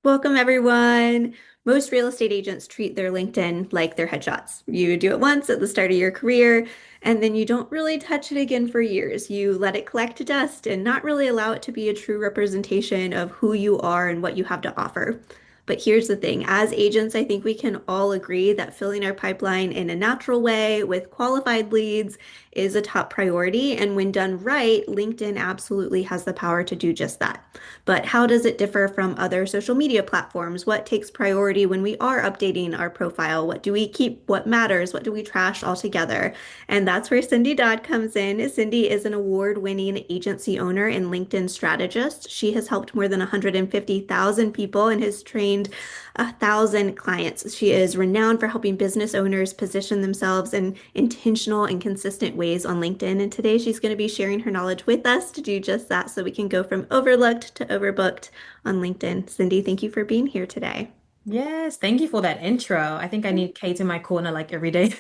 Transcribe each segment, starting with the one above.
Welcome, everyone. Most real estate agents treat their LinkedIn like their headshots. You do it once at the start of your career, and then you don't really touch it again for years. You let it collect dust and not really allow it to be a true representation of who you are and what you have to offer. But here's the thing, as agents, I think we can all agree that filling our pipeline in a natural way with qualified leads is a top priority. And when done right, LinkedIn absolutely has the power to do just that. But how does it differ from other social media platforms? What takes priority when we are updating our profile? What do we keep? What matters? What do we trash altogether? And that's where Cindy Dodd comes in. Cindy is an award-winning agency owner and LinkedIn strategist. She has helped more than 150,000 people and has trained 1,000 clients. She is renowned for helping business owners position themselves in intentional and consistent ways on LinkedIn. And today she's going to be sharing her knowledge with us to do just that so we can go from overlooked to overbooked on LinkedIn. Cindy, thank you for being here today. Yes, thank you for that intro. I think I need Kate in my corner like every day.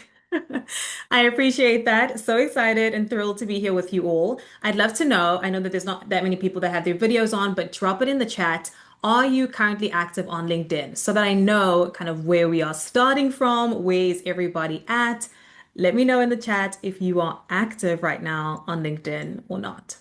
I appreciate that. So excited and thrilled to be here with you all. I'd love to know, I know that there's not that many people that have their videos on, but drop it in the chat. Are you currently active on LinkedIn? So that I know kind of where we are starting from, where is everybody at? Let me know in the chat if you are active right now on LinkedIn or not.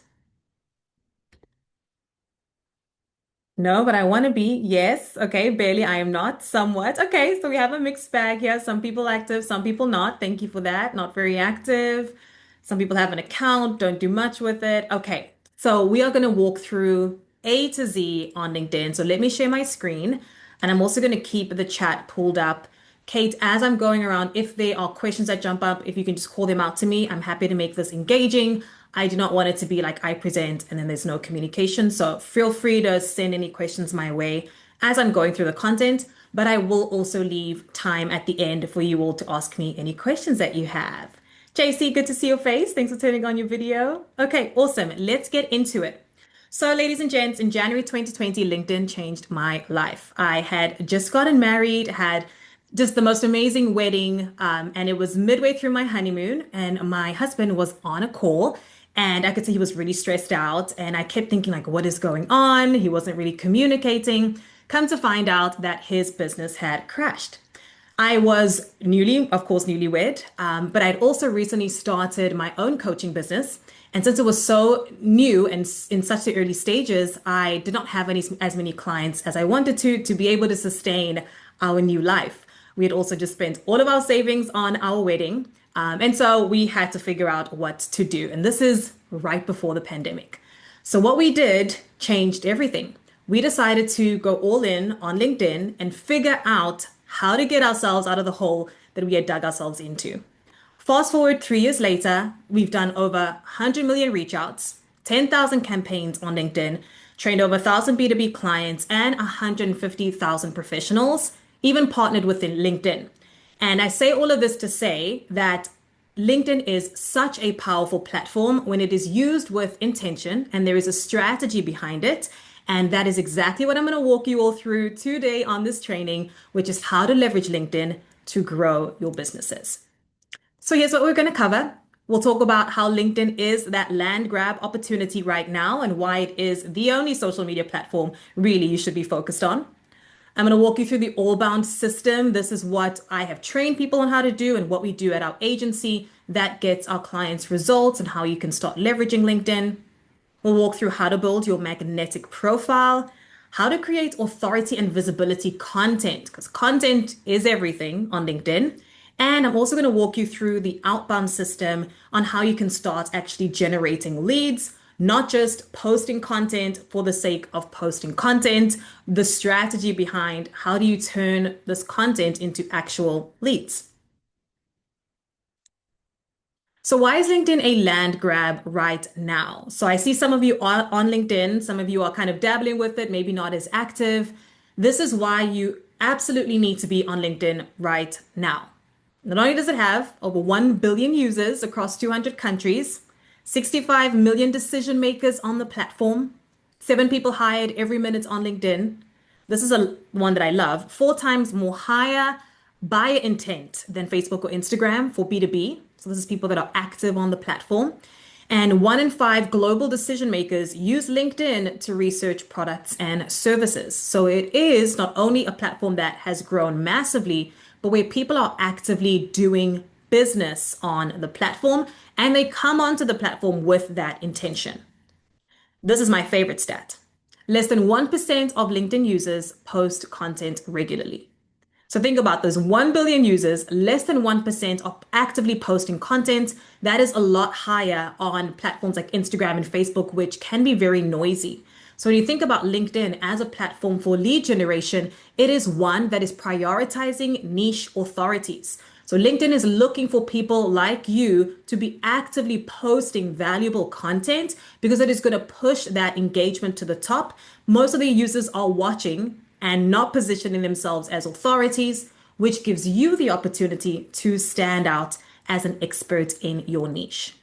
No, but I want to be. Yes. Okay. Barely. I am not. Somewhat. Okay. So we have a mixed bag here. Some people active, some people not. Thank you for that. Not very active. Some people have an account, don't do much with it. Okay. So we are going to walk through A to Z on LinkedIn. So let me share my screen. And I'm also going to keep the chat pulled up. Kate, as I'm going around, if there are questions that jump up, if you can just call them out to me, I'm happy to make this engaging. I do not want it to be like I present and then there's no communication. So feel free to send any questions my way as I'm going through the content, but I will also leave time at the end for you all to ask me any questions that you have. JC, good to see your face. Thanks for turning on your video. Okay, awesome. Let's get into it. So, ladies and gents, in January 2020, LinkedIn changed my life. I had just gotten married, had just the most amazing wedding, and it was midway through my honeymoon, and my husband was on a call, and I could see he was really stressed out, and I kept thinking like, what is going on? He wasn't really communicating. Come to find out that his business had crashed. I was newly, of course, newlywed, but I'd also recently started my own coaching business. And since it was so new and in such the early stages, I did not have as many clients as I wanted to be able to sustain our new life. We had also just spent all of our savings on our wedding. And so we had to figure out what to do. And this is right before the pandemic. So what we did changed everything. We decided to go all in on LinkedIn and figure out how to get ourselves out of the hole that we had dug ourselves into. Fast forward 3 years later, we've done over 100 million reach outs, 10,000 campaigns on LinkedIn, trained over 1,000 B2B clients, and 150,000 professionals, even partnered within LinkedIn. And I say all of this to say that LinkedIn is such a powerful platform when it is used with intention and there is a strategy behind it. And that is exactly what I'm going to walk you all through today on this training, which is how to leverage LinkedIn to grow your businesses. So here's what we're going to cover. We'll talk about how LinkedIn is that land grab opportunity right now and why it is the only social media platform really you should be focused on. I'm going to walk you through the Allbound system. This is what I have trained people on how to do and what we do at our agency that gets our clients results and how you can start leveraging LinkedIn. We'll walk through how to build your magnetic profile, how to create authority and visibility content, because content is everything on LinkedIn. And I'm also going to walk you through the outbound system on how you can start actually generating leads, not just posting content for the sake of posting content, the strategy behind how do you turn this content into actual leads. So why is LinkedIn a land grab right now? So I see some of you are on LinkedIn, some of you are kind of dabbling with it, maybe not as active. This is why you absolutely need to be on LinkedIn right now. Not only does it have over 1 billion users across 200 countries, 65 million decision makers on the platform, 7 people hired every minute on LinkedIn. This is a one that I love. 4 times more higher buyer intent than Facebook or Instagram for B2B. So this is people that are active on the platform. And 1 in 5 global decision makers use LinkedIn to research products and services. So it is not only a platform that has grown massively, but where people are actively doing business on the platform and they come onto the platform with that intention. This is my favorite stat. Less than 1% of LinkedIn users post content regularly. So think about this 1 billion users, less than 1% are actively posting content. That is a lot higher on platforms like Instagram and Facebook, which can be very noisy. So when you think about LinkedIn as a platform for lead generation, it is one that is prioritizing niche authorities. So LinkedIn is looking for people like you to be actively posting valuable content because it is going to push that engagement to the top. Most of the users are watching and not positioning themselves as authorities, which gives you the opportunity to stand out as an expert in your niche.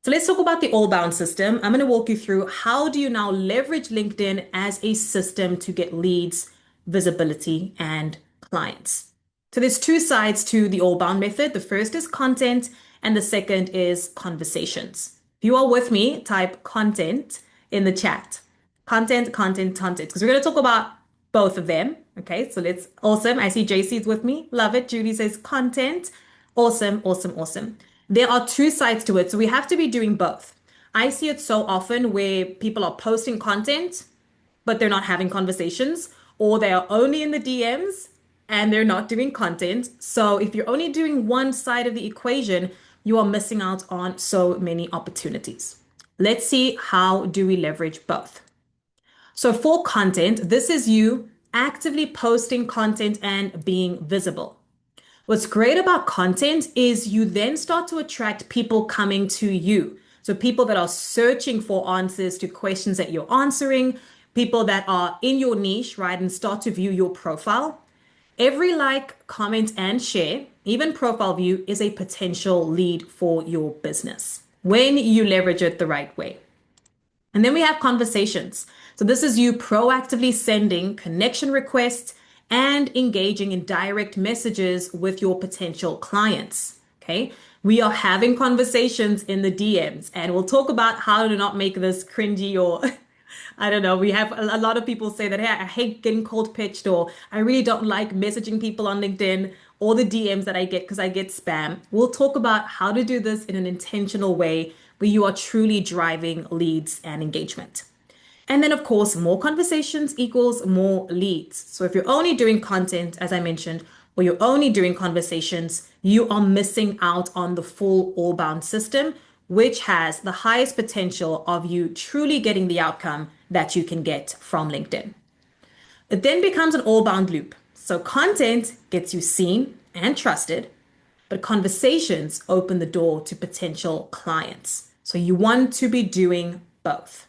So let's talk about the Allbound system. I'm going to walk you through how do you now leverage LinkedIn as a system to get leads, visibility, and clients. So there's two sides to the Allbound method. The first is content, and the second is conversations. If you are with me, type content in the chat. Content, content, content, because we're going to talk about both of them. Okay, so let's, awesome. I see JC's with me. Love it. Judy says content. Awesome, awesome, awesome. There are two sides to it. So we have to be doing both. I see it so often where people are posting content, but they're not having conversations, or they are only in the DMs and they're not doing content. So if you're only doing one side of the equation, you are missing out on so many opportunities. Let's see how do we leverage both. So for content, this is you actively posting content and being visible. What's great about content is you then start to attract people coming to you. So people that are searching for answers to questions that you're answering, people that are in your niche, right, and start to view your profile. Every like, comment, and share, even profile view, is a potential lead for your business when you leverage it the right way. And then we have conversations. So this is you proactively sending connection requests and engaging in direct messages with your potential clients. Okay. We are having conversations in the DMs and we'll talk about how to not make this cringy or I don't know. We have a lot of people say that, hey, I hate getting cold pitched or I really don't like messaging people on LinkedIn or the DMs that I get because I get spam. We'll talk about how to do this in an intentional way where you are truly driving leads and engagement. And then, of course, more conversations equals more leads. So if you're only doing content, as I mentioned, or you're only doing conversations, you are missing out on the full all-bound system, which has the highest potential of you truly getting the outcome that you can get from LinkedIn. It then becomes an all-bound loop. So content gets you seen and trusted, but conversations open the door to potential clients. So you want to be doing both.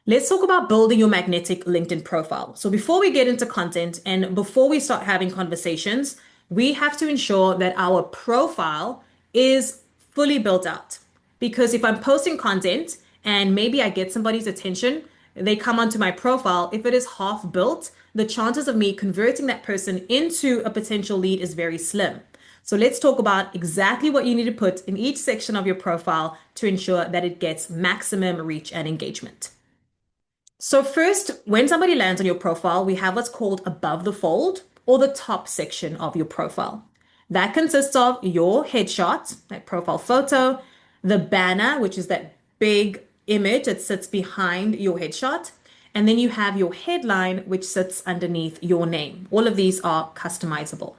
Let's talk about building your magnetic LinkedIn profile. So before we get into content and before we start having conversations, we have to ensure that our profile is fully built out. Because if I'm posting content and maybe I get somebody's attention, they come onto my profile, if it is half built, the chances of me converting that person into a potential lead is very slim. So let's talk about exactly what you need to put in each section of your profile to ensure that it gets maximum reach and engagement. So first, when somebody lands on your profile, we have what's called above the fold or the top section of your profile. That consists of your headshot, that profile photo, the banner, which is that big image that sits behind your headshot, and then you have your headline, which sits underneath your name. All of these are customizable.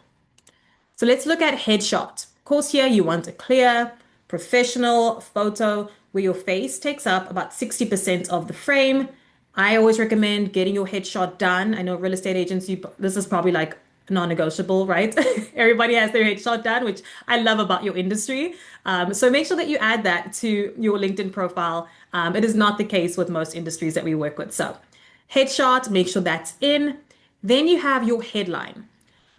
So let's look at headshot. Of course, here you want a clear, professional photo where your face takes up about 60% of the frame. I always recommend getting your headshot done. I know real estate agents, this is probably like non-negotiable, right? Everybody has their headshot done, which I love about your industry. So make sure that you add that to your LinkedIn profile. It is not the case with most industries that we work with. So headshot, make sure that's in. Then you have your headline.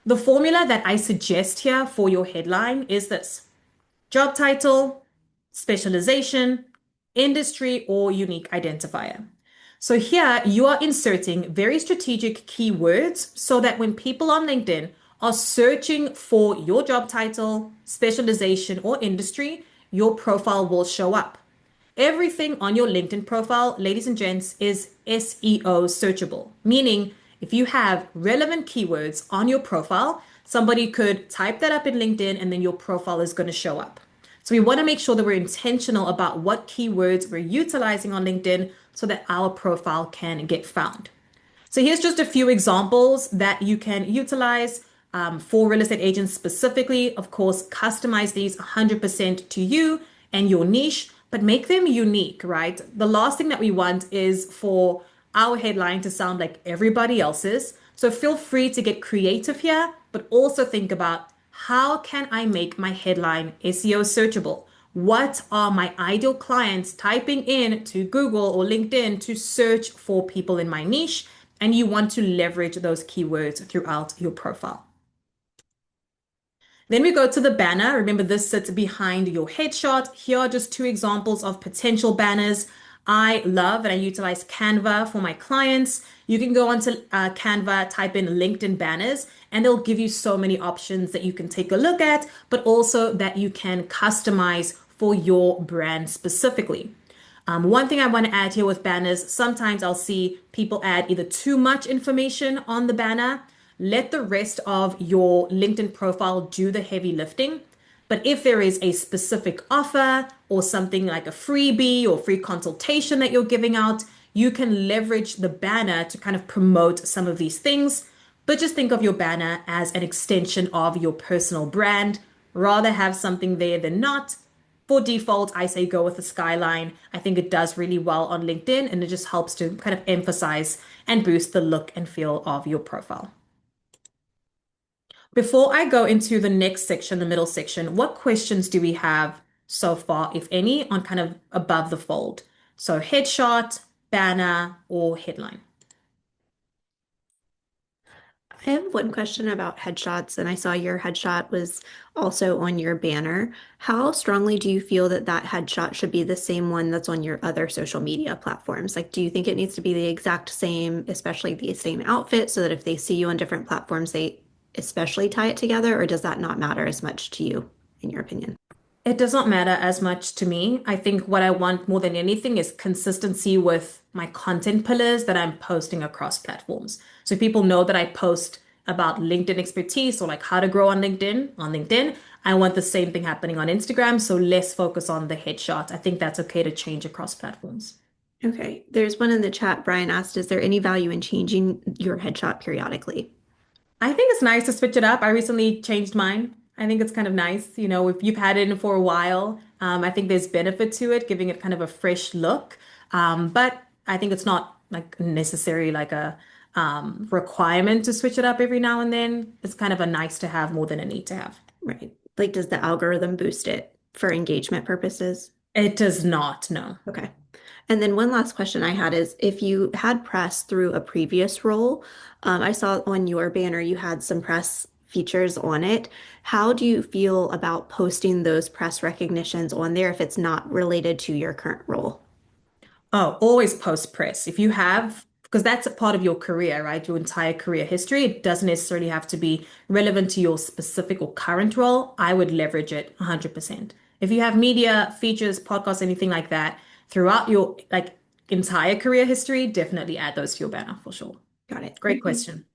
The formula that I suggest here for your headline is this: job title, specialization, industry, or unique identifier. So here you are inserting very strategic keywords so that when people on LinkedIn are searching for your job title, specialization, or industry, your profile will show up. Everything on your LinkedIn profile, ladies and gents, is SEO searchable, meaning if you have relevant keywords on your profile, somebody could type that up in LinkedIn and then your profile is going to show up. So we want to make sure that we're intentional about what keywords we're utilizing on LinkedIn so that our profile can get found. So here's just a few examples that you can utilize for real estate agents specifically. Of course, customize these 100% to you and your niche, but make them unique, right? The last thing that we want is for our headline to sound like everybody else's. So feel free to get creative here, but also think about how can I make my headline SEO searchable? What are my ideal clients typing in to Google or LinkedIn to search for people in my niche? And you want to leverage those keywords throughout your profile. Then we go to the banner. Remember, this sits behind your headshot. Here are just two examples of potential banners. I love and I utilize Canva for my clients. You can go onto Canva, type in LinkedIn banners, and they'll give you so many options that you can take a look at, but also that you can customize for your brand specifically. One thing I want to add here with banners, sometimes I'll see people add either too much information on the banner. Let the rest of your LinkedIn profile do the heavy lifting. But if there is a specific offer or something like a freebie or free consultation that you're giving out, you can leverage the banner to kind of promote some of these things. But just think of your banner as an extension of your personal brand. Rather have something there than not. For default, I say go with the skyline. I think it does really well on LinkedIn and it just helps to kind of emphasize and boost the look and feel of your profile. Before I go into the next section, the middle section, what questions do we have so far, if any, on kind of above the fold? So headshot, banner, or headline. I have one question about headshots, and I saw your headshot was also on your banner. How strongly do you feel that that headshot should be the same one that's on your other social media platforms? Like, do you think it needs to be the exact same, especially the same outfit, so that if they see you on different platforms, they especially tie it together, or does that not matter as much to you, in your opinion? It does not matter as much to me. I think what I want more than anything is consistency with my content pillars that I'm posting across platforms. So people know that I post about LinkedIn expertise or like how to grow on LinkedIn. I want the same thing happening on Instagram, so less focus on the headshot. I think that's okay to change across platforms. Okay, there's one in the chat. Brian asked, is there any value in changing your headshot periodically? I think it's nice to switch it up. I recently changed mine. I think it's kind of nice. You know, if you've had it in for a while, I think there's benefit to it, giving it kind of a fresh look. But I think it's not like necessarily like a requirement to switch it up every now and then. It's kind of a nice to have more than a need to have. Right. Like, does the algorithm boost it for engagement purposes? It does not, no. Okay. And then one last question I had is if you had press through a previous role, I saw on your banner you had some press features on it. How do you feel about posting those press recognitions on there if it's not related to your current role? Oh, always post press. If you have, because that's a part of your career, right? Your entire career history. It doesn't necessarily have to be relevant to your specific or current role. I would leverage it 100%. If you have media, features, podcasts, anything like that throughout your like entire career history, definitely add those to your banner for sure. Got it. Great Thank you. question.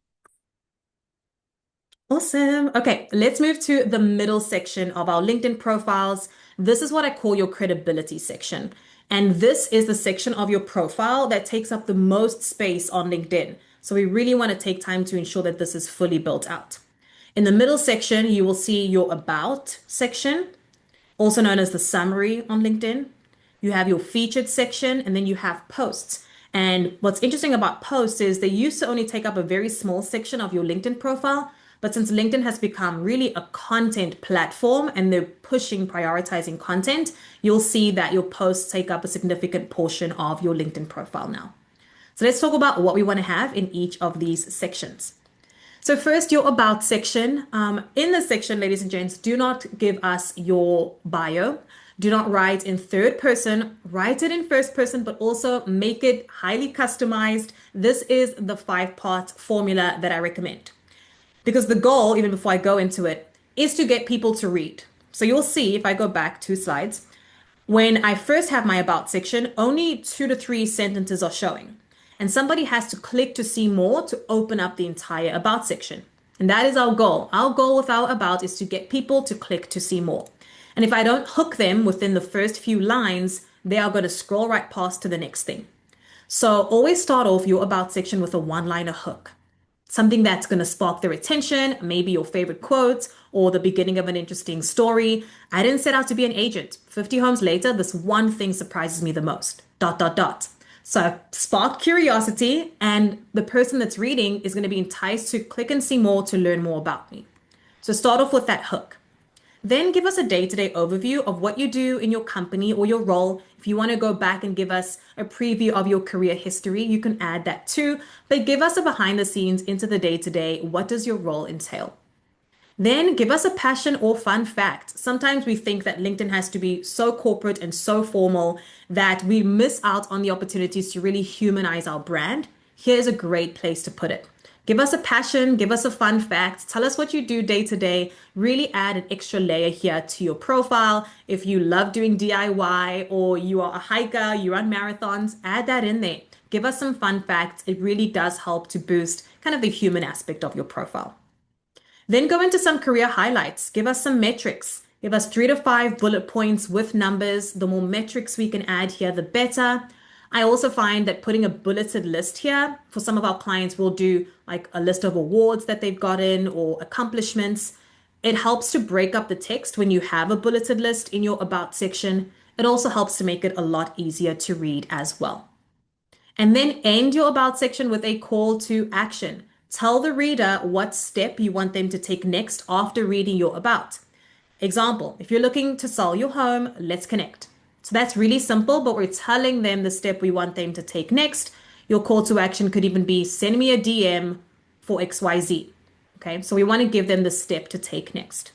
Awesome. Okay, let's move to the middle section of our LinkedIn profiles. This is what I call your credibility section. And this is the section of your profile that takes up the most space on LinkedIn. So we really want to take time to ensure that this is fully built out. In the middle section, you will see your about section, also known as the summary on LinkedIn. You have your featured section, and then you have posts. And what's interesting about posts is they used to only take up a very small section of your LinkedIn profile. But since LinkedIn has become really a content platform and they're pushing prioritizing content, you'll see that your posts take up a significant portion of your LinkedIn profile now. So let's talk about what we want to have in each of these sections. So first, your about section. In this section, ladies and gents, do not give us your bio. Do not write in third person, write it in first person, but also make it highly customized. This is the 5-part formula that I recommend. Because the goal, even before I go into it, is to get people to read. So you'll see if I go back 2 slides, When I first have my about section, only 2 to 3 sentences are showing. And somebody has to click to see more to open up the entire about section. And that is our goal. Our goal with our about is to get people to click to see more. And if I don't hook them within the first few lines, they are going to scroll right past to the next thing. So always start off your about section with a one-liner hook. Something that's going to spark their attention, maybe your favorite quote or the beginning of an interesting story. I didn't set out to be an agent. 50 homes later, this one thing surprises me the most. Dot, dot, dot. So I've sparked curiosity, and the person that's reading is going to be enticed to click and see more to learn more about me. So start off with that hook. Then give us a day-to-day overview of what you do in your company or your role. If you want to go back and give us a preview of your career history, you can add that too. But give us a behind the scenes into the day-to-day. What does your role entail? Then give us a passion or fun fact. Sometimes we think that LinkedIn has to be so corporate and so formal that we miss out on the opportunities to really humanize our brand. Here's a great place to put it. Give us a passion, give us a fun fact, tell us what you do day to day. Really add an extra layer here to your profile. If you love doing DIY or you are a hiker, you run marathons, add that in there. Give us some fun facts. It really does help to boost kind of the human aspect of your profile. Then go into some career highlights. Give us some metrics. Give us 3 to 5 bullet points with numbers. The more metrics we can add here, the better. I also find that putting a bulleted list here for some of our clients will do like a list of awards that they've gotten or accomplishments. It helps to break up the text when you have a bulleted list in your about section. It also helps to make it a lot easier to read as well. And then end your about section with a call to action. Tell the reader what step you want them to take next after reading your about. Example, if you're looking to sell your home, let's connect. So that's really simple, but we're telling them the step we want them to take next. Your call to action could even be send me a DM for XYZ. Okay, so we want to give them the step to take next.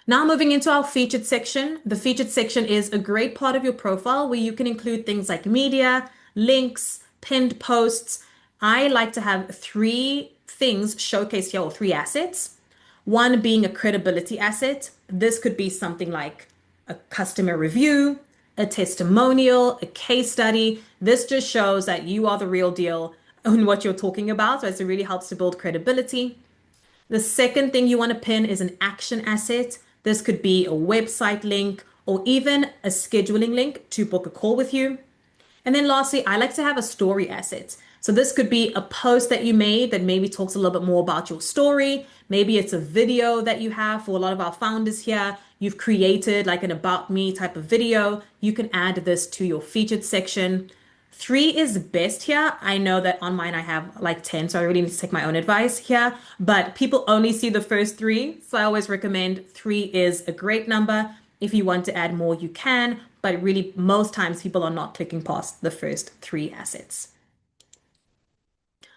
Now moving into our featured section. The featured section is a great part of your profile where you can include things like media, links, pinned posts. I like to have 3 things showcased here, or 3 assets. One being a credibility asset. This could be something like a customer review, a testimonial, a case study. This just shows that you are the real deal on what you're talking about. So it really helps to build credibility. The second thing you want to pin is an action asset. This could be a website link or even a scheduling link to book a call with you. And then lastly, I like to have a story asset. So this could be a post that you made that maybe talks a little bit more about your story. Maybe it's a video that you have. For a lot of our founders here, you've created like an about me type of video. You can add this to your featured section. 3 is best here. I know that on mine I have like 10, so I really need to take my own advice here. But people only see the first 3, so I always recommend 3 is a great number. If you want to add more, you can, but really most times people are not clicking past the first 3 assets.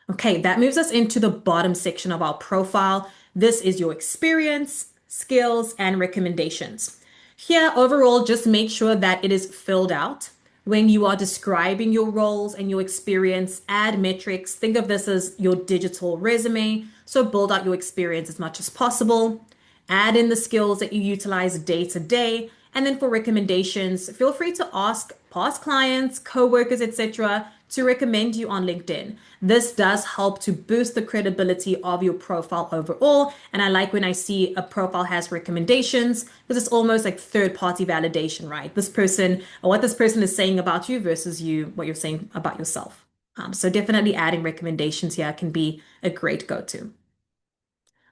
Okay, that moves us into the bottom section of our profile. This is your experience, skills, and recommendations. Here, overall, just make sure that it is filled out. When you are describing your roles and your experience, add metrics. Think of this as your digital resume. So build out your experience as much as possible. Add in the skills that you utilize day to day. And then for recommendations, feel free to ask past clients, coworkers, etc., to recommend you on LinkedIn. This does help to boost the credibility of your profile overall. And I like when I see a profile has recommendations because it's almost like third-party validation, right? This person, or what this person is saying about you versus you, what you're saying about yourself. So definitely adding recommendations here can be a great go-to.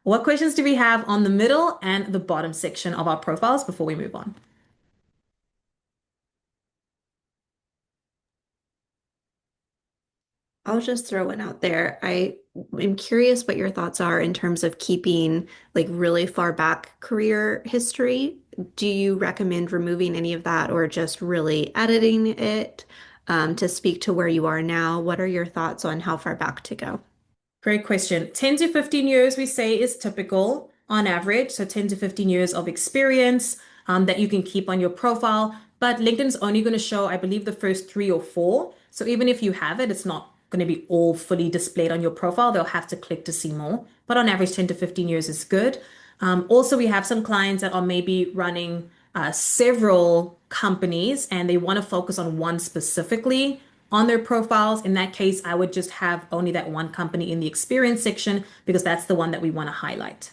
What questions do we have on the middle and the bottom section of our profiles before we move on? I'll just throw one out there. I am curious what your thoughts are in terms of keeping like really far back career history. Do you recommend removing any of that or just really editing it to speak to where you are now? What are your thoughts on how far back to go? Great question. 10 to 15 years, we say, is typical on average. So 10 to 15 years of experience that you can keep on your profile. But LinkedIn's only going to show, I believe, the first 3 or 4. So even if you have it, it's not going to be all fully displayed on your profile. They'll have to click to see more. But on average, 10 to 15 years is good. Also, we have some clients that are maybe running several companies and they want to focus on one specifically on their profiles. In that case, I would just have only that one company in the experience section because that's the one that we want to highlight.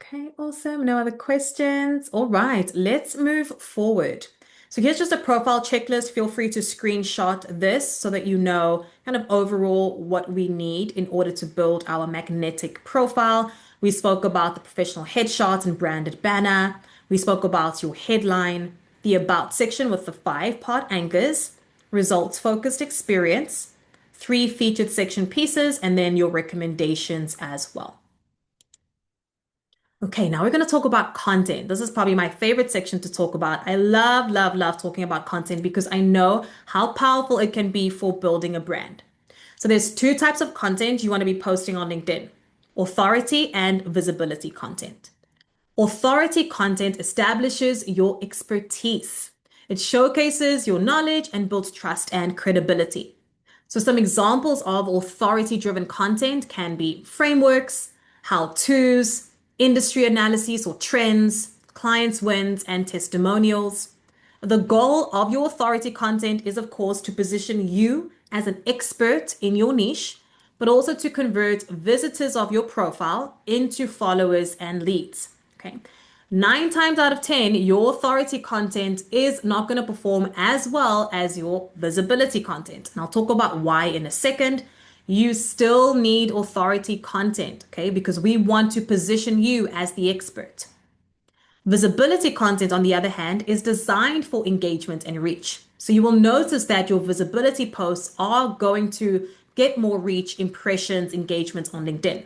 Okay, awesome. No other questions. All right, let's move forward. So here's just a profile checklist. Feel free to screenshot this so that you know kind of overall what we need in order to build our magnetic profile. We spoke about the professional headshot and branded banner. We spoke about your headline, the about section with the 5-part anchors, results focused experience, 3 featured section pieces, and then your recommendations as well. Okay, now we're going to talk about content. This is probably my favorite section to talk about. I love, love, love talking about content because I know how powerful it can be for building a brand. So there's 2 types of content you want to be posting on LinkedIn: authority and visibility content. Authority content establishes your expertise. It showcases your knowledge and builds trust and credibility. So, some examples of authority driven content can be frameworks, how to's, industry analyses or trends, clients' wins, and testimonials. The goal of your authority content is, of course, to position you as an expert in your niche, but also to convert visitors of your profile into followers and leads. Okay. 9 times out of 10, your authority content is not going to perform as well as your visibility content. And I'll talk about why in a second. You still need authority content, okay? Because we want to position you as the expert. Visibility content, on the other hand, is designed for engagement and reach. So you will notice that your visibility posts are going to get more reach, impressions, engagements on LinkedIn.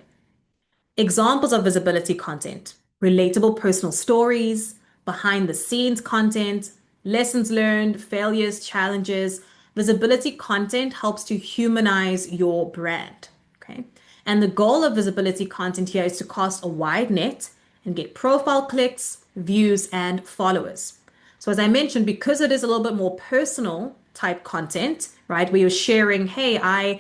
Examples of visibility content: relatable personal stories, behind the scenes content, lessons learned, failures, challenges. Visibility content helps to humanize your brand. Okay. And the goal of visibility content here is to cast a wide net and get profile clicks, views, and followers. So, as I mentioned, because it is a little bit more personal type content, right, where you're sharing, hey, I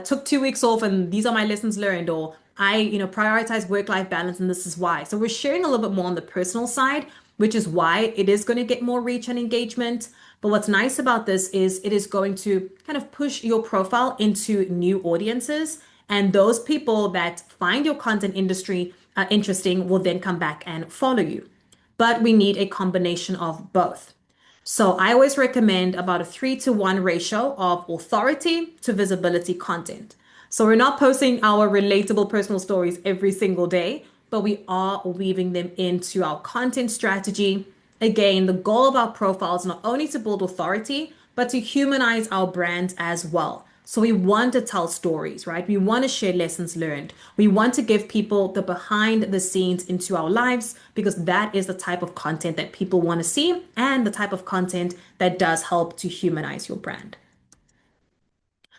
took 2 weeks off and these are my lessons learned, or prioritize work-life balance and this is why. So we're sharing a little bit more on the personal side, which is why it is going to get more reach and engagement. But what's nice about this is it is going to kind of push your profile into new audiences. And those people that find your content industry interesting will then come back and follow you. But we need a combination of both. So I always recommend about a 3-to-1 ratio of authority to visibility content. So we're not posting our relatable personal stories every single day, but we are weaving them into our content strategy. Again, the goal of our profile is not only to build authority, but to humanize our brand as well. So we want to tell stories, right? We want to share lessons learned. We want to give people the behind the scenes into our lives because that is the type of content that people want to see and the type of content that does help to humanize your brand.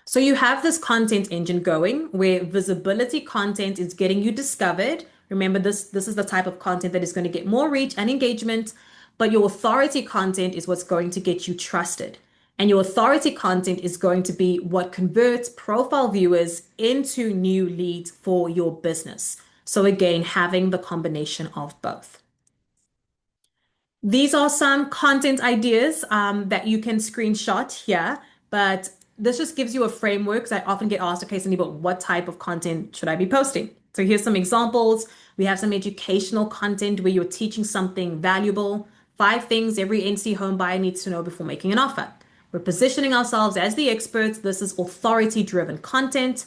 So you have this content engine going where visibility content is getting you discovered. Remember, this is the type of content that is going to get more reach and engagement, but your authority content is what's going to get you trusted. And your authority content is going to be what converts profile viewers into new leads for your business. So again, having the combination of both. These are some content ideas that you can screenshot here, but this just gives you a framework. So I often get asked, okay, Cindy, but what type of content should I be posting? So here's some examples. We have some educational content where you're teaching something valuable. 5 things every NC home buyer needs to know before making an offer. We're positioning ourselves as the experts. This is authority-driven content.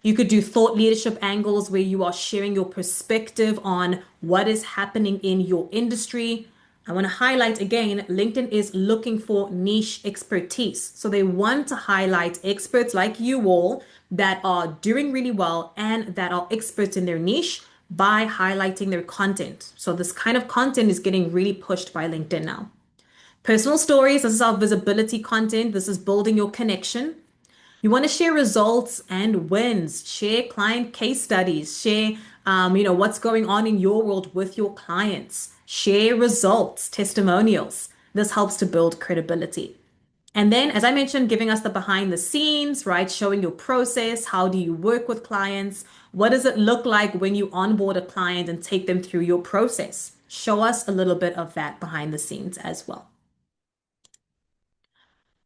You could do thought leadership angles where you are sharing your perspective on what is happening in your industry. I want to highlight again, LinkedIn is looking for niche expertise. So they want to highlight experts like you all that are doing really well and that are experts in their niche by highlighting their content. So this kind of content is getting really pushed by LinkedIn now. Personal stories, this is our visibility content. This is building your connection. You want to share results and wins, share client case studies, share, what's going on in your world with your clients, share results, testimonials. This helps to build credibility. And then, as I mentioned, giving us the behind the scenes, right? Showing your process. How do you work with clients? What does it look like when you onboard a client and take them through your process? Show us a little bit of that behind the scenes as well.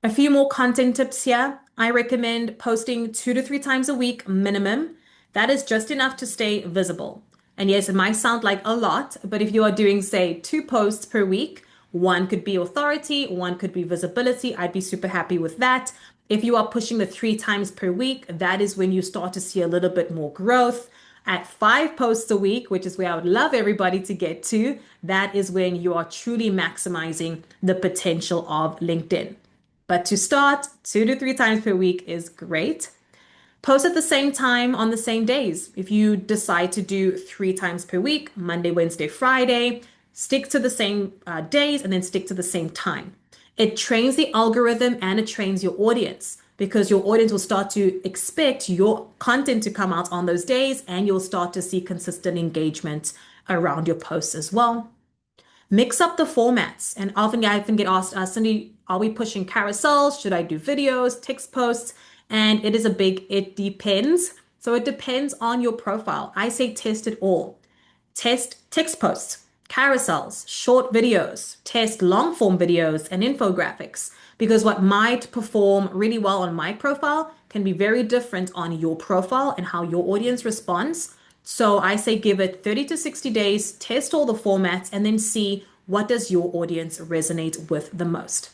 A few more content tips here. I recommend posting 2 to 3 times a week minimum. That is just enough to stay visible. And yes, it might sound like a lot, but if you are doing, say, 2 posts per week, one could be authority, one could be visibility. I'd be super happy with that. If you are pushing the 3 times per week, that is when you start to see a little bit more growth. At 5 posts a week, which is where I would love everybody to get to, that is when you are truly maximizing the potential of LinkedIn. But to start, 2 to 3 times per week is great. Post at the same time on the same days. If you decide to do 3 times per week, Monday, Wednesday, Friday, stick to the same days and then stick to the same time. It trains the algorithm and it trains your audience because your audience will start to expect your content to come out on those days and you'll start to see consistent engagement around your posts as well. Mix up the formats. And often I often get asked, Cindy, are we pushing carousels? Should I do videos, text posts? And it is a big, it depends. So it depends on your profile. I say test it all. Test text posts, carousels, short videos, test long form videos and infographics. Because what might perform really well on my profile can be very different on your profile and how your audience responds. So I say give it 30 to 60 days, test all the formats, and then see what does your audience resonate with the most.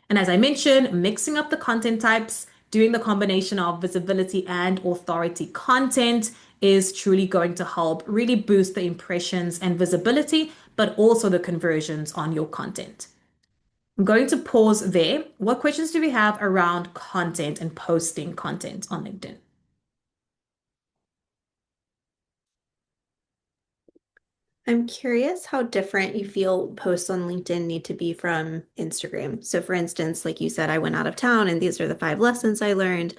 And as I mentioned, mixing up the content types, doing the combination of visibility and authority content is truly going to help really boost the impressions and visibility, but also the conversions on your content. I'm going to pause there. What questions do we have around content and posting content on LinkedIn? I'm curious how different you feel posts on LinkedIn need to be from Instagram. So, for instance, like you said, I went out of town and these are the 5 lessons I learned.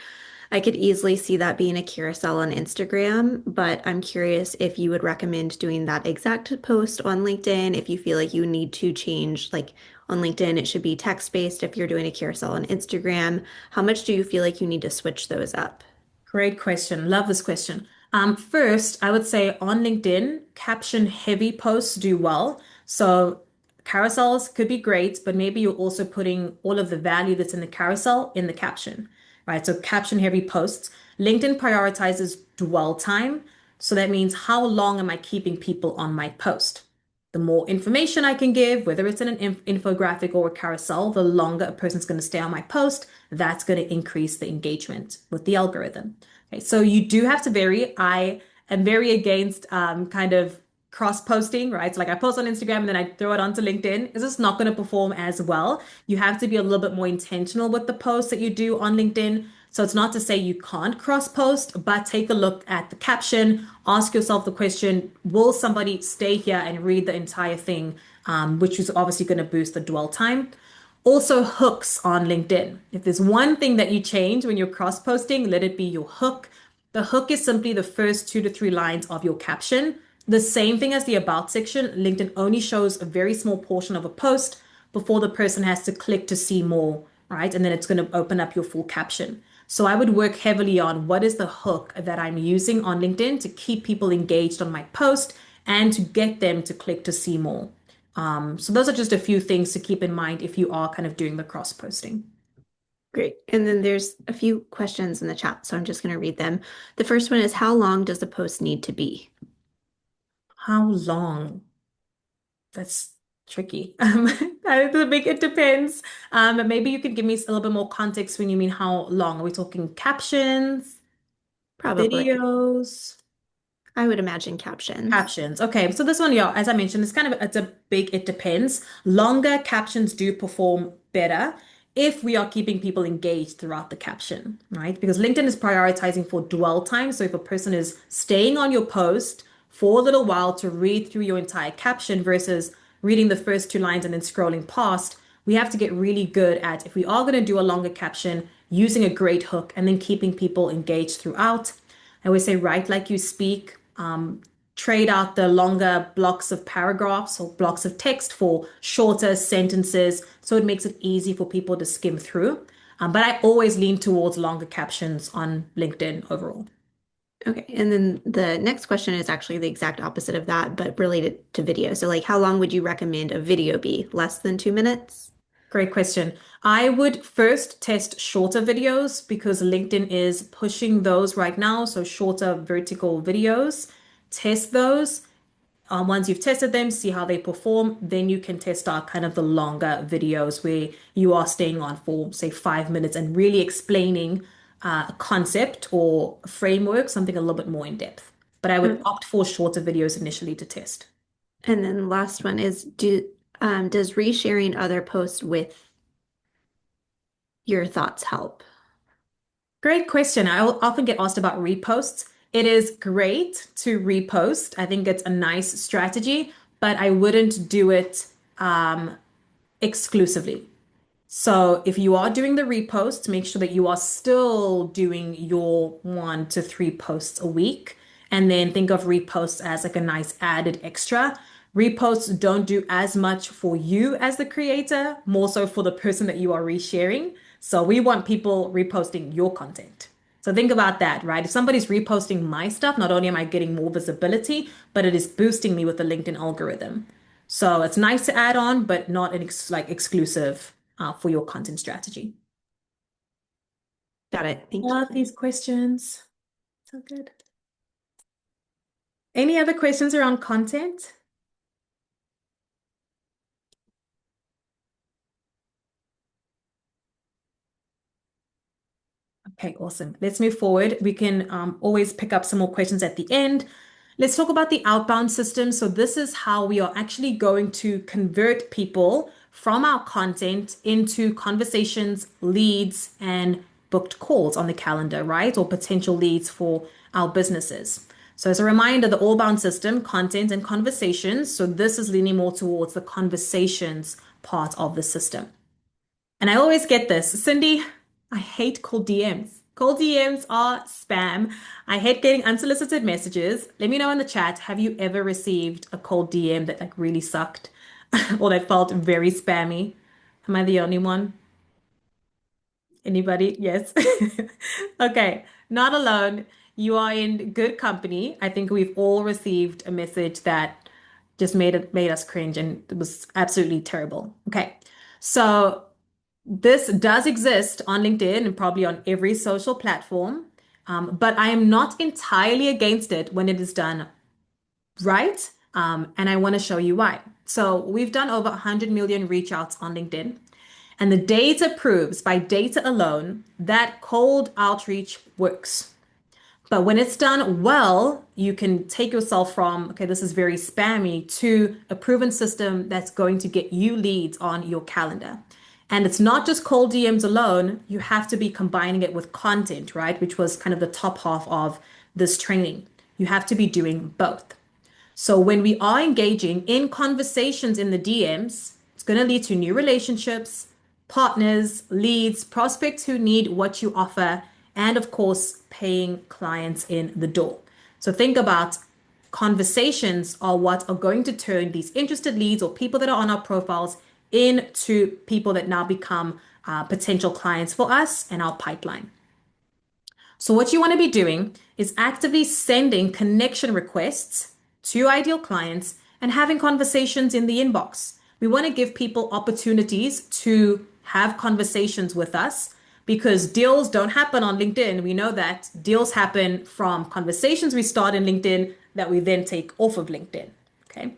I could easily see that being a carousel on Instagram, but I'm curious if you would recommend doing that exact post on LinkedIn, if you feel like you need to change, like on LinkedIn, it should be text-based if you're doing a carousel on Instagram. How much do you feel like you need to switch those up? Great question. Love this question. First, I would say on LinkedIn, caption heavy posts do well. So carousels could be great, but maybe you're also putting all of the value that's in the carousel in the caption, right? So caption heavy posts. LinkedIn prioritizes dwell time. So that means how long am I keeping people on my post? The more information I can give, whether it's in an infographic or a carousel, the longer a person's going to stay on my post, that's going to increase the engagement with the algorithm. Okay, so you do have to vary. I am very against kind of cross posting, right? So like I post on Instagram and then I throw it onto LinkedIn. It's just not going to perform as well. You have to be a little bit more intentional with the posts that you do on LinkedIn. So it's not to say you can't cross post, but take a look at the caption, ask yourself the question, will somebody stay here and read the entire thing? Which is obviously going to boost the dwell time. Also, hooks on LinkedIn. If there's one thing that you change when you're cross posting, let it be your hook. The hook is simply the first 2 to 3 lines of your caption. The same thing as the about section. LinkedIn only shows a very small portion of a post before the person has to click to see more, right? And then it's going to open up your full caption. So I would work heavily on what is the hook that I'm using on LinkedIn to keep people engaged on my post and to get them to click to see more. So those are just a few things to keep in mind if you are kind of doing the cross posting. Great. And then there's a few questions in the chat, so I'm just going to read them. The first one is, how long does the post need to be? How long? That's tricky. That's a big, it depends. Maybe you could give me a little bit more context when you mean how long. Are we talking captions, Probably. videos? I would imagine captions. Captions. Okay, so this one, yeah, as I mentioned, it's a big it depends. Longer captions do perform better if we are keeping people engaged throughout the caption, right? Because LinkedIn is prioritizing for dwell time. So if a person is staying on your post for a little while to read through your entire caption versus reading the first 2 lines and then scrolling past, we have to get really good at if we are going to do a longer caption, using a great hook and then keeping people engaged throughout. I always say write like you speak. trade out the longer blocks of paragraphs or blocks of text for shorter sentences. So it makes it easy for people to skim through. But I always lean towards longer captions on LinkedIn overall. Okay. And then the next question is actually the exact opposite of that, but related to video. So, like, how long would you recommend a video be? Less than 2 minutes? Great question. I would first test shorter videos because LinkedIn is pushing those right now. So shorter vertical videos, test those. Once you've tested them, see how they perform, then you can test out kind of the longer videos where you are staying on for, say, 5 minutes and really explaining a concept or a framework, something a little bit more in depth. But I would Okay. opt for shorter videos initially to test. And then the last one is does resharing other posts with your thoughts help? Great question. Often get asked about reposts. It is great to repost. I think it's a nice strategy, but I wouldn't do it exclusively. So if you are doing the reposts, make sure that you are still doing your 1 to 3 posts a week. And then think of reposts as like a nice added extra. Reposts don't do as much for you as the creator, more so for the person that you are resharing. So we want people reposting your content. So think about that, right? If somebody's reposting my stuff, not only am I getting more visibility, but it is boosting me with the LinkedIn algorithm. So it's nice to add on, but not an like exclusive for your content strategy. Got it. Thank Love you. these questions. So good. Any other questions around content? Okay, awesome. Let's move forward. We can always pick up some more questions at the end. Let's talk about the outbound system. So this is how we are actually going to convert people from our content into conversations, leads, and booked calls on the calendar, right? Or potential leads for our businesses. So as a reminder, the Allbound system, content and conversations. So this is leaning more towards the conversations part of the system. And I always get this. Cindy, I hate cold DMs. Cold DMs are spam. I hate getting unsolicited messages. Let me know in the chat, have you ever received a cold DM that like really sucked or that felt very spammy? Am I the only one? Anybody? Yes. Okay, not alone. You are in good company. I think we've all received a message that just made us cringe and it was absolutely terrible. Okay. So this does exist on LinkedIn and probably on every social platform, but I am not entirely against it when it is done right. And I want to show you why. So we've done over 100 million reach outs on LinkedIn, and the data proves by data alone that cold outreach works. But when it's done well, you can take yourself from, okay, this is very spammy to a proven system that's going to get you leads on your calendar. And it's not just cold DMs alone, you have to be combining it with content, right? Which was kind of the top half of this training. You have to be doing both. So when we are engaging in conversations in the DMs, it's going to lead to new relationships, partners, leads, prospects who need what you offer, and of course, paying clients in the door. So think about conversations are what are going to turn these interested leads or people that are on our profiles into people that now become potential clients for us and our pipeline. So what you want to be doing is actively sending connection requests to ideal clients and having conversations in the inbox. We want to give people opportunities to have conversations with us because deals don't happen on LinkedIn. We know that deals happen from conversations we start in LinkedIn that we then take off of LinkedIn. Okay.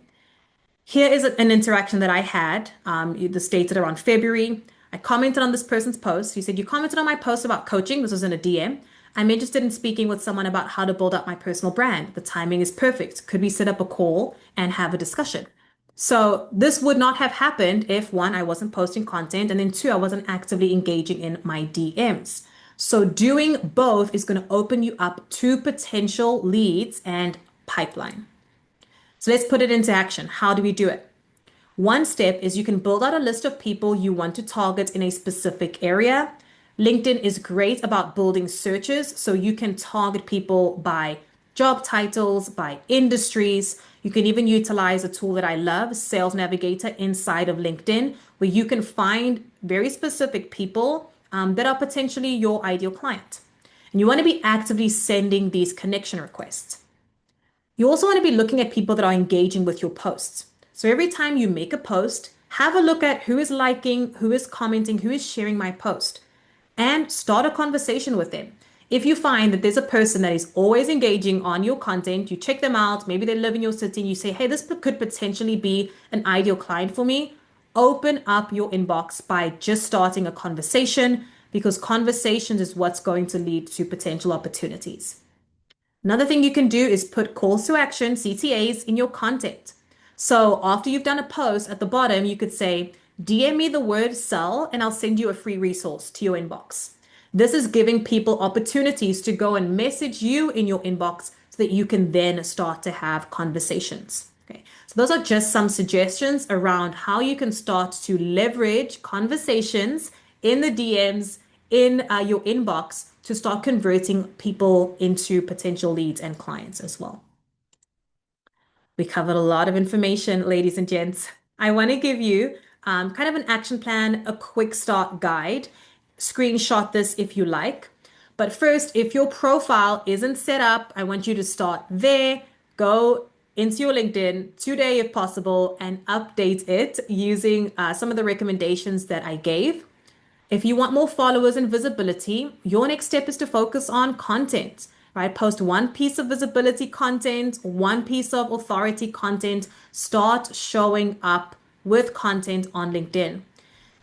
Here is an interaction that I had. This dated around February. I commented on this person's post. He said, "You commented on my post about coaching." This was in a DM. "I'm interested in speaking with someone about how to build up my personal brand. The timing is perfect. Could we set up a call and have a discussion?" So this would not have happened if one, I wasn't posting content, and then two, I wasn't actively engaging in my DMs. So doing both is going to open you up to potential leads and pipeline. So let's put it into action. How do we do it? One step is you can build out a list of people you want to target in a specific area. LinkedIn is great about building searches, so you can target people by job titles, by industries. You can even utilize a tool that I love, Sales Navigator, inside of LinkedIn, where you can find very specific people that are potentially your ideal client. And you want to be actively sending these connection requests. You also want to be looking at people that are engaging with your posts. So every time you make a post, have a look at who is liking, who is commenting, who is sharing my post, and start a conversation with them. If you find that there's a person that is always engaging on your content, you check them out, maybe they live in your city, and you say, hey, this could potentially be an ideal client for me. Open up your inbox by just starting a conversation because conversations is what's going to lead to potential opportunities. Another thing you can do is put calls to action, CTAs, in your content. So after you've done a post at the bottom, you could say, DM me the word sell and I'll send you a free resource to your inbox. This is giving people opportunities to go and message you in your inbox so that you can then start to have conversations. Okay, so those are just some suggestions around how you can start to leverage conversations in the DMs in your inbox to start converting people into potential leads and clients as well. We covered a lot of information, ladies and gents. I want to give you kind of an action plan, a quick start guide. Screenshot this if you like. But first, if your profile isn't set up, I want you to start there. Go into your LinkedIn today if possible and update it using some of the recommendations that I gave. If you want more followers and visibility, your next step is to focus on content, right? Post one piece of visibility content, one piece of authority content. Start showing up with content on LinkedIn.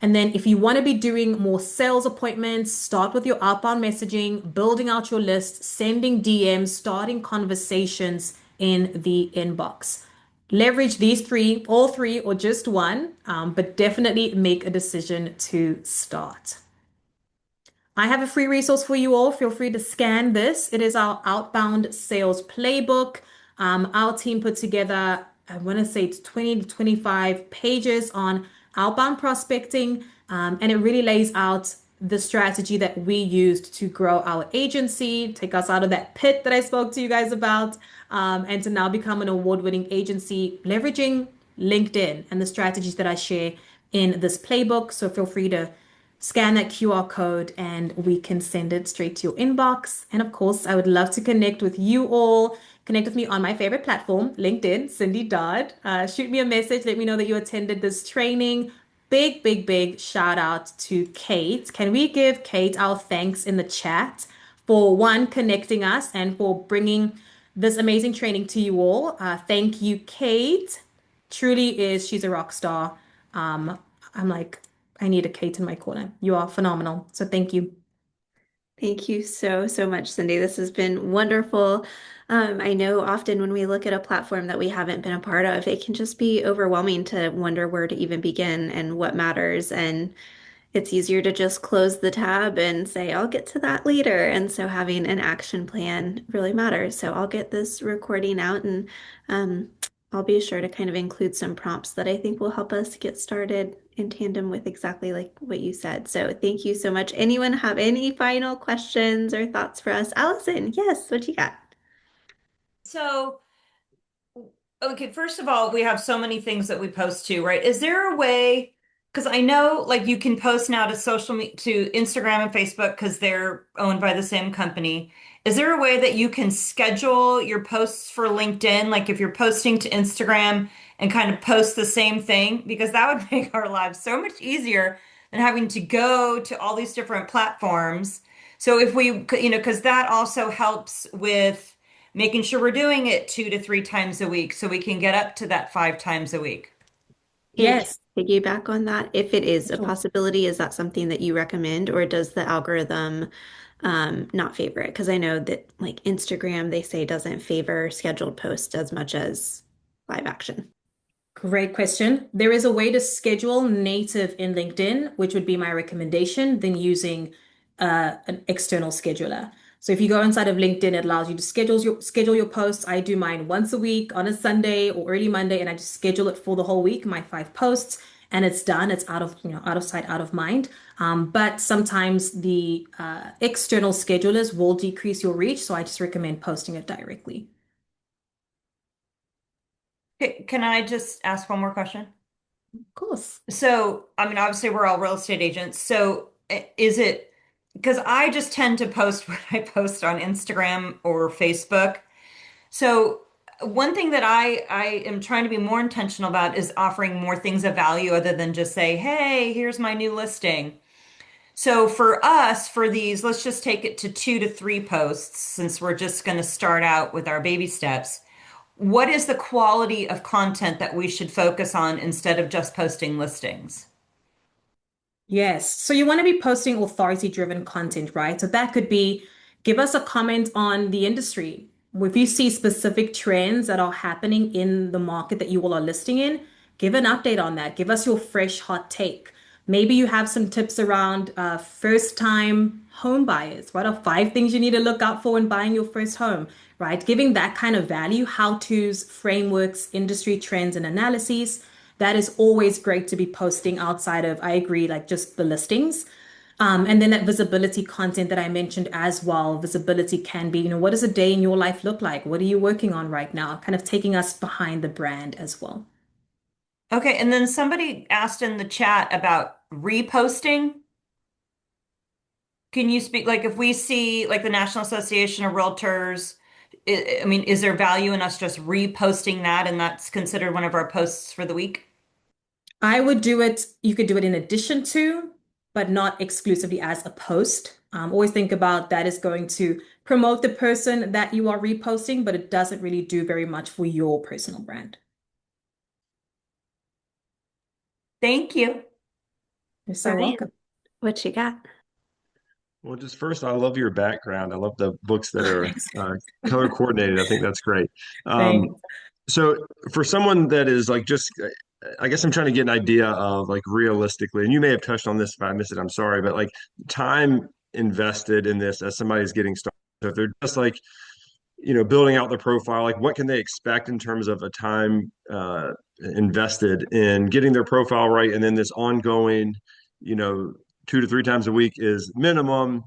And then if you want to be doing more sales appointments, start with your outbound messaging, building out your list, sending DMs, starting conversations in the inbox. Leverage these three, all three, or just one, but definitely make a decision to start. I have a free resource for you all. Feel free to scan this. It is our outbound sales playbook. Our team put together, I want to say it's 20 to 25 pages on outbound prospecting. And it really lays out the strategy that we used to grow our agency, take us out of that pit that I spoke to you guys about, and to now become an award-winning agency, leveraging LinkedIn and the strategies that I share in this playbook. So feel free to scan that QR code and we can send it straight to your inbox. And of course, I would love to connect with you all. Connect with me on my favorite platform, LinkedIn, Cindy Dodd. Shoot me a message. Let me know that you attended this training. Big, big, big shout out to Kate. Can we give Kate our thanks in the chat for one, connecting us and for bringing this amazing training to you all? Thank you, Kate. Truly is, she's a rock star. I'm like, I need a Kate in my corner. You are phenomenal. So thank you. Thank you so, so much, Cindy. This has been wonderful. I know often when we look at a platform that we haven't been a part of, it can just be overwhelming to wonder where to even begin and what matters. And it's easier to just close the tab and say, I'll get to that later. And so having an action plan really matters. So I'll get this recording out and um, I'll be sure to kind of include some prompts that I think will help us get started in tandem with exactly like what you said. So thank you so much. Anyone have any final questions or thoughts for us? Allison, yes, what you got? So, okay, first of all, we have so many things that we post to, right? Is there a way, because I know like you can post now to social media, to Instagram and Facebook because they're owned by the same company. Is there a way that you can schedule your posts for LinkedIn? Like if you're posting to Instagram and kind of post the same thing, because that would make our lives so much easier than having to go to all these different platforms. So if we, because that also helps with making sure we're doing it 2 to 3 times a week so we can get up to that 5 times a week. And can Yes, I piggyback on that? If it is for a sure. possibility, is that something that you recommend, or does the algorithm not favor it? Because I know that like Instagram, they say doesn't favor scheduled posts as much as live action. Great question. There is a way to schedule native in LinkedIn, which would be my recommendation, than using an external scheduler. So if you go inside of LinkedIn, it allows you to schedule your posts. I do mine once a week on a Sunday or early Monday, and I just schedule it for the whole week, my 5 posts. and it's done. It's out of, out of sight, out of mind. But sometimes the external schedulers will decrease your reach, so I just recommend posting it directly. Can I just ask one more question? Of course. So, I mean, obviously, we're all real estate agents. So, is it because I just tend to post what I post on Instagram or Facebook? So, one thing that I am trying to be more intentional about is offering more things of value other than just say, "Hey, here's my new listing." So, for us, for these, let's just take it to 2 to 3 posts since we're just going to start out with our baby steps. What is the quality of content that we should focus on instead of just posting listings? Yes. So you want to be posting authority-driven content, right? So that could be give us a comment on the industry. If you see specific trends that are happening in the market that you all are listing in, give an update on that. Give us your fresh, hot take. Maybe you have some tips around first-time home buyers. What are 5 things you need to look out for when buying your first home, right? Giving that kind of value, how-tos, frameworks, industry trends, and analyses. That is always great to be posting outside of, I agree, like just the listings. And then that visibility content that I mentioned as well. Visibility can be, what does a day in your life look like? What are you working on right now? Kind of taking us behind the brand as well. Okay, and then somebody asked in the chat about reposting. Can you speak, like if we see like the National Association of Realtors, I mean, is there value in us just reposting that and that's considered one of our posts for the week? I would do it, you could do it in addition to, but not exclusively as a post. Always think about that is going to promote the person that you are reposting, but it doesn't really do very much for your personal brand. Thank you. You're so Brian, welcome. what you got? Well, just first, I love your background. I love the books that are Thanks. color coordinated. I think that's great. Um, Thanks. so, for someone that is like just, I guess I'm trying to get an idea of like realistically, and you may have touched on this if I missed it, I'm sorry, but like time invested in this as somebody's getting started. So if they're just like building out their profile, like what can they expect in terms of a time invested in getting their profile right, and then this ongoing, you know, 2 to 3 times a week is minimum,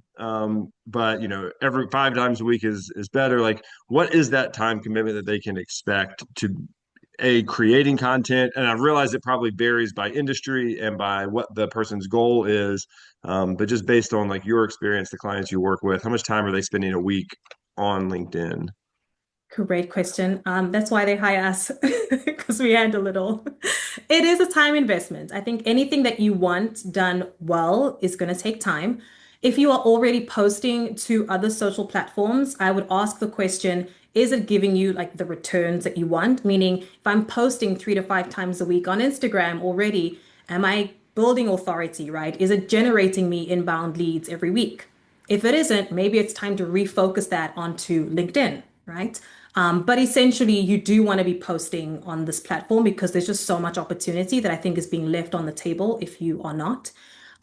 but every 5 times a week is better. Like, what is that time commitment that they can expect to a creating content? And I realize it probably varies by industry and by what the person's goal is, but just based on like your experience, the clients you work with, how much time are they spending a week on LinkedIn? Great question. That's why they hire us because we handle it all. It is a time investment. I think anything that you want done well is going to take time. If you are already posting to other social platforms, I would ask the question, is it giving you like the returns that you want? Meaning, if I'm posting 3 to 5 times a week on Instagram already, am I building authority, right? Is it generating me inbound leads every week? If it isn't, maybe it's time to refocus that onto LinkedIn, right? But essentially, you do want to be posting on this platform because there's just so much opportunity that I think is being left on the table if you are not.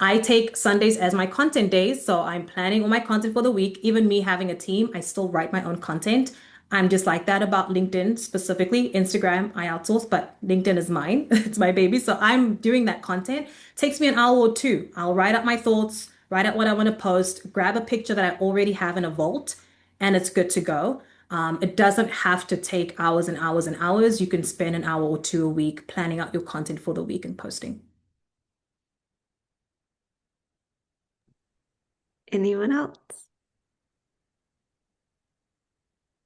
I take Sundays as my content days, so I'm planning all my content for the week. Even me having a team, I still write my own content. I'm just like that about LinkedIn specifically. Instagram, I outsource, but LinkedIn is mine. It's my baby. So I'm doing that content. Takes me an hour or two. I'll write up my thoughts, write out what I want to post, grab a picture that I already have in a vault, and it's good to go. It doesn't have to take hours and hours and hours. You can spend an hour or two a week planning out your content for the week and posting. Anyone else?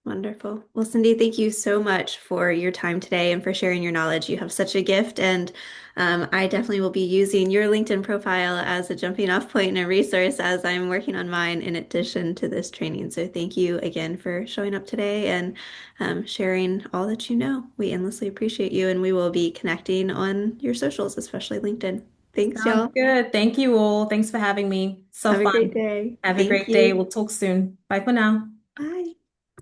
Wonderful. Well, Cindy, thank you so much for your time today and for sharing your knowledge. You have such a gift, and I definitely will be using your LinkedIn profile as a jumping off point and a resource as I'm working on mine in addition to this training. So thank you again for showing up today and sharing all that you know. We endlessly appreciate you, and we will be connecting on your socials, especially LinkedIn. Thanks, Sounds y'all. good. Thank you all. Thanks for having me. So Have a great fun. day. Have a Thank great day. you. We'll talk soon. Bye for now. Bye.